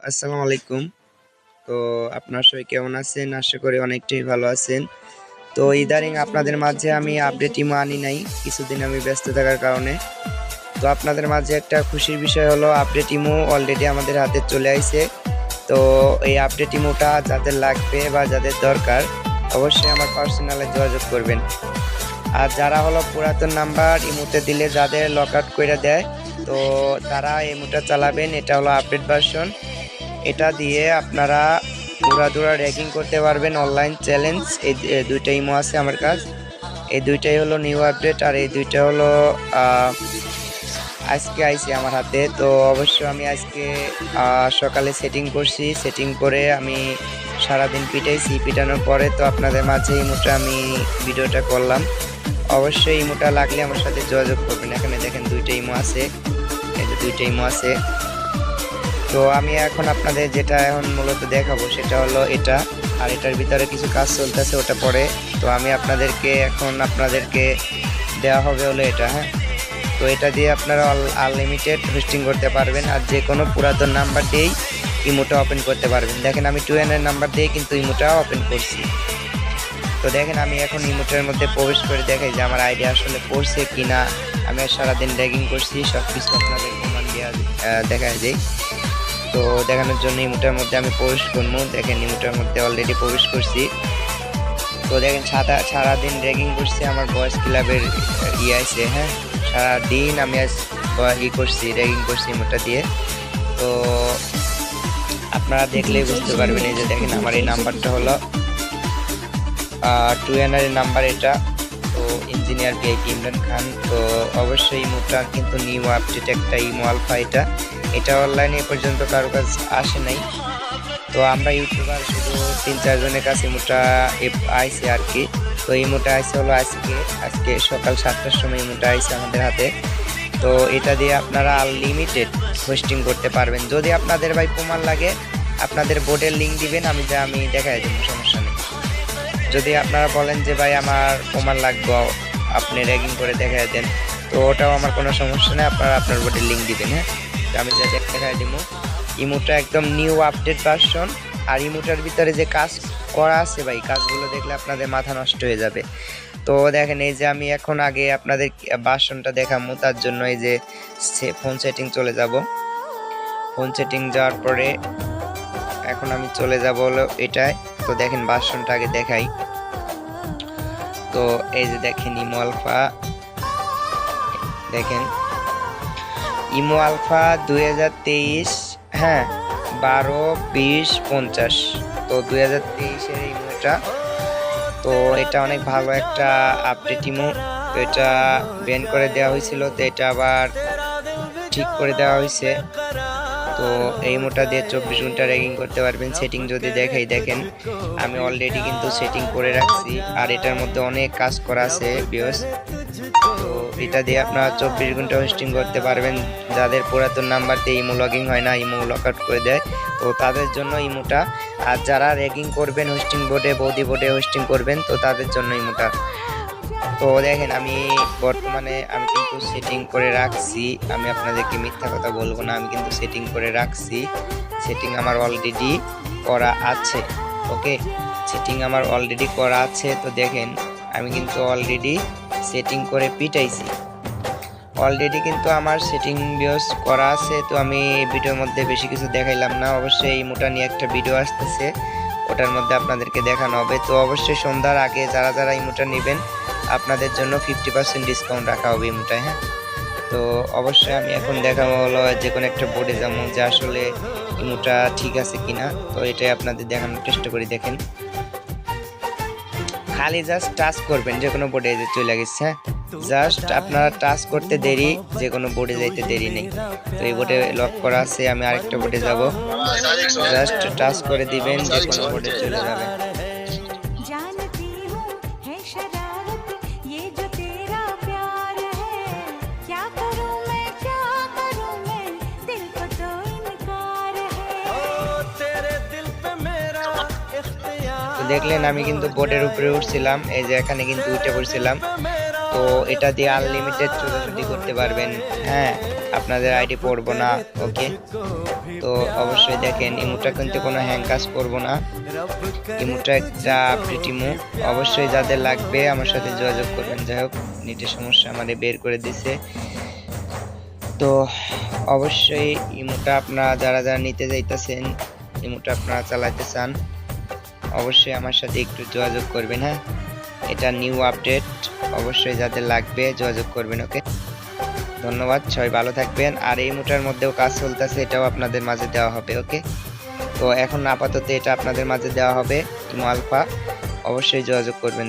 আসসালামু আলাইকুম। তো আপনারা সবাই কেমন আছেন? আশা করি অনেকটাই ভালো আছেন। তো ইদানিং আপনাদের মাঝে আমি আপডেট ইমো আনি নাই, কিছুদিন আমি ব্যস্ত থাকার কারণে। তো আপনাদের মাঝে একটা খুশির বিষয় হলো আপডেট ইমো অলরেডি আমাদের হাতে চলে আইছে। তো এই আপডেট ইমোটা যাদের লাগবে বা যাদের দরকার অবশ্যই আমার পার্সোনালে যোগাযোগ করবেন। আর যারা হলো পুরাতন নাম্বার ইমোতে দিলে যাদের লক আউট করে দেয়, তো তারা ইমোটা চালাবেন। এটা হলো আপডেট ভার্সন। এটা দিয়ে আপনারা উড়াধুরা র্যাগিং করতে পারবেন, অনলাইন চ্যালেঞ্জ। এই দুইটা ইমো আছে আমার কাছে। এই দুইটাই হলো নিউ আপডেট, আর এই দুইটা হলো আজকে আইছে আমার হাতে। তো অবশ্যই আমি আজকে সকালে সেটিং করছি, সেটিং করে আমি সারাদিন পিটাইছি। পিটানোর পরে তো আপনাদের মাঝে ইমোটা আমি ভিডিওটা করলাম। অবশ্যই ইমোটা লাগলে আমার সাথে যোগাযোগ করবেন। এখানে দেখেন দুইটা ইমো আছে, এই যে দুইটা ইমো আছে। তো আমি এখন আপনাদের যেটা এখন মূলত দেখাবো সেটা হলো এটা, আর এটার ভিতরে কিছু কাজ চলতেছে, ওটা পরে। তো আমি আপনাদেরকে দেওয়া হবে হলো এটা। হ্যাঁ, তো এটা দিয়ে আপনারা আনলিমিটেড হোস্টিং করতে পারবেন, আর যে কোনো পুরাতন নাম্বার দিয়েই ইমোটা ওপেন করতে পারবেন। দেখেন আমি 2N এর নাম্বার দিয়ে কিন্তু ইমোটা ওপেন করছি। তো দেখেন আমি এখন ইমোটার মধ্যে প্রবেশ করে দেখাই যে আমার আইডিয়া আসলে পড়ছে কিনা। আমি সারাদিন র্যাগিং করছি, সব কিছু আপনাদের প্রমাণ দেওয়া দেখা যায়। তো দেখানোর জন্য ইমোটার মধ্যে আমি প্রবেশ করবো। দেখেন ইমোটার মধ্যে অলরেডি প্রবেশ করছি। তো দেখেন সারাদিন র্যাগিং করছি, আমার বয়েস ক্লাবের আছে। হ্যাঁ, সারাদিন আমি আজ করছি, র্যাগিং করছি ইমোটা দিয়ে। তো আপনারা দেখলেই বুঝতে পারবেন। এই যে দেখেন আমার এই নাম্বারটা হলো 2N এর নাম্বার এটা। তো ইঞ্জিনিয়ার ভিআইপি ইমরান খান। তো অবশ্যই ইমোটা কিন্তু নিউ আপডেট একটা ইমো আলফা। এটা অনলাইনে পর্যন্ত কারো কাছে আসে নাই। তো আমরা ইউটিউবার শুধু 3-4 জনের কাছে ইমোটা আইছে আর কি। তো ইমোটা আইছে হলো আজকে সকাল 7টার সময় ইমোটা আইছে আমাদের হাতে। তো এটা দিয়ে আপনারা আনলিমিটেড হোস্টিং করতে পারবেন। যদি আপনাদের ভাই প্রমাণ লাগে আপনাদের বোর্ডের লিঙ্ক দিবেন, আমি দেখাই দেবো, সমস্যা নেই। যদি আপনারা বলেন যে ভাই আমার প্রমাণ লাগবে, আপনি র্যাগিং করে দেখাই দেন, তো ওটাও আমার কোনো সমস্যা নেই। আপনারা আপনার বোর্ডের লিঙ্ক দিবেন। হ্যাঁ, আমি যা দেখাই দিব। ইমোটা একদম নিউ আপডেট ভার্সন, আর ইমোটার ভিতরে যে কাজ করা আছে ভাই, কাজগুলো দেখলে আপনাদের মাথা নষ্ট হয়ে যাবে। তো দেখেন এই যে আমি এখন আগে আপনাদের ভার্সনটা দেখাবো, তার জন্য এই যে ফোন সেটিং চলে যাব। ফোন সেটিং যাওয়ার পরে এখন আমি চলে যাব হলো এটায়। তো দেখেন ভার্সনটা আগে দেখাই। তো এই যে দেখেন ইমো আলফা, দেখেন ইমো আলফা 2023। হ্যাঁ, 12-20-50। তো 2023-এর ইমোটা। তো এটা অনেক ভালো একটা আপডেট ইমো। তো এটা ব্যান করে দেওয়া হয়েছিল, তো এটা আবার ঠিক করে দেওয়া হয়েছে। তো এই ইমোটা দিয়ে 24 ঘন্টা র্যাগিং করতে পারবেন। সেটিং যদি দেখাই, দেখেন আমি অলরেডি কিন্তু সেটিং করে রাখছি, আর এটার মধ্যে অনেক কাজ করা আছে ভিউয়ার্স। তো এটা দিয়ে আপনারা 24 ঘন্টা হোস্টিং করতে পারবেন। যাদের পুরাতন নাম্বারতে ইমো লগইন হয় না, ইমো লক আউট করে দেয়, তো তাদের জন্য ইমোটা। আর যারা র্যাগিং করবেন হোস্টিং বোর্ডে, বৌদি বোর্ডে হোস্টিং করবেন, তো তাদের জন্য ইমোটা। তো দেখেন আমি বর্তমানে কিন্তু সেটিং করে রাখছি। আমি আপনাদেরকে মিথ্যা কথা বলবো না, আমি কিন্তু সেটিং করে রাখছি। সেটিং আমার অলরেডি করা আছে। ওকে, সেটিং আমার অলরেডি করা আছে। তো দেখেন আমি কিন্তু অলরেডি সেটিং করে পিটাইছি। অলরেডি কিন্তু আমার সেটিং ভিউস করা আছে। তো আমি ভিডিওর মধ্যে বেশি কিছু দেখাইলাম না। অবশ্যই এই ইমোটা নিয়ে একটা ভিডিও আসতেছে, ওটার মধ্যে আপনাদেরকে দেখানো হবে। তো অবশ্যই সন্ধ্যার আগে যারা ইমোটা নেবেন আপনাদের জন্য 50% ডিসকাউন্ট রাখা হবে ইমোটায়। হ্যাঁ, তো অবশ্যই আমি এখন দেখাবো হলো যে কোনো একটা বোর্ডে যাবো যে আসলে ইমোটা ঠিক আছে কিনা। তো এটাই আপনাদের দেখানোর চেষ্টা করি। দেখেন খালি জাস্ট টাচ করবেন, যে কোনো বোর্ডে চলে গেছে। হ্যাঁ, জাস্ট আপনারা টাচ করতে দেরি, যে কোনো বোর্ডে যাইতে দেরি নেই। তো এই বোর্ডে লক করা আছে, আমি আরেকটা বোর্ডে যাব। জাস্ট টাচ করে দিবেন, যে কোনো বোর্ডে চলে যাবে। দেখলেন আমি কিন্তু বোর্ডের উপরে উঠছিলাম, এই যে এখানে কিন্তু উঠে পড়ছিলাম। তো এটা দিয়ে আনলিমিটেড ছোটাছুটি করতে পারবেন। হ্যাঁ, আপনাদের আইডি পড়বো না। ওকে, তো অবশ্যই দেখেন ইমোটা কিন্তু কোনো হ্যাং কাজ করবো না। ইমোটা একটা আপডেট ইমো, অবশ্যই যাদের লাগবে আমার সাথে যোগাযোগ করবেন। যাই হোক নেটের সমস্যা আমারে বের করে দিছে। তো অবশ্যই ইমোটা আপনারা যারা যারা নিতে যাইতেছেন, ইমোটা আপনারা চালাতে চান, অবশ্যই আমার সাথে একটু যোগাযোগ করবেন। হ্যাঁ, এটা নিউ আপডেট, অবশ্যই যাদের লাগবে যোগাযোগ করবেন। ওকে, ধন্যবাদ, সবাই ভালো থাকবেন। আর এই ইমোটার মধ্যেও কাজ চলতেছে, এটাও আপনাদের মাঝে দেওয়া হবে। ওকে, তো এখন আপাতত এটা আপনাদের মাঝে দেওয়া হবে ইমো আলফা, অবশ্যই যোগাযোগ করবেন।